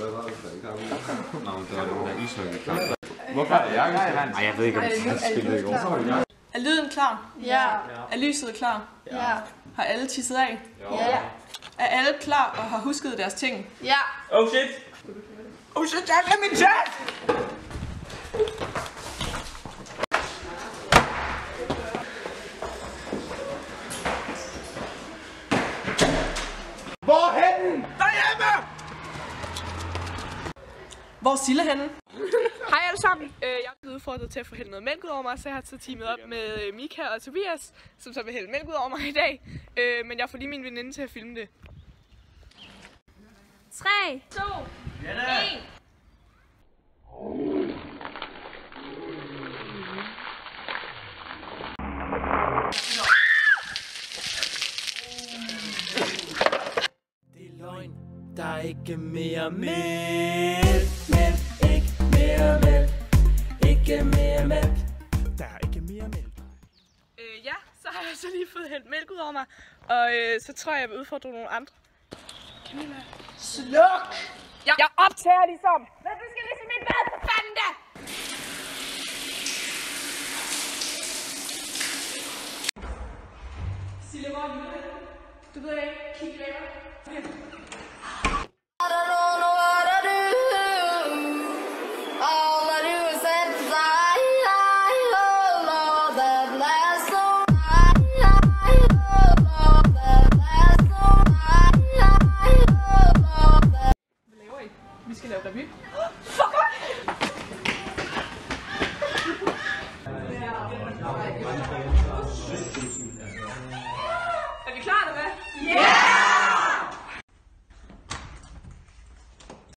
hvad var det for en kamp? Nå, men det var den der ishockey-kamp. Hvorfor er jeg gang? Ej, jeg ved ikke, om det spillede i går. Er lyden klar? Ja. Er lyset klar? Ja. Har alle tisset af? Ja. Er alle klar og har husket deres ting? Ja. Oh shit! Oh shit, jeg har min chat! Hvorhenne? Derhjemme! Hvor er Sille henne? Hej alle sammen. Jeg er blevet udfordret til at få hældt noget mælk ud over mig, så jeg har taget teamet op med Mika og Tobias, som så vil hælde mælk ud over mig i dag. Men jeg får lige min veninde til at filme det. 3, 2, 1. Det er løgn. Der er ikke mere mælk. Mælk, ikke mere mælk. Ikke mere mælk. Der er ikke mere mælk. Ja, så har jeg så lige fået hældt mælk ud over mig, og så tror jeg vil udfordre nogle andre. Camilla. Sluk! Jeg optager ligesom! Hvad du skal ligesom min bad, for fanden da! Sille, hvor er Jule? Du ved ikke, kig længere. Vi skal lave revy. Fuck!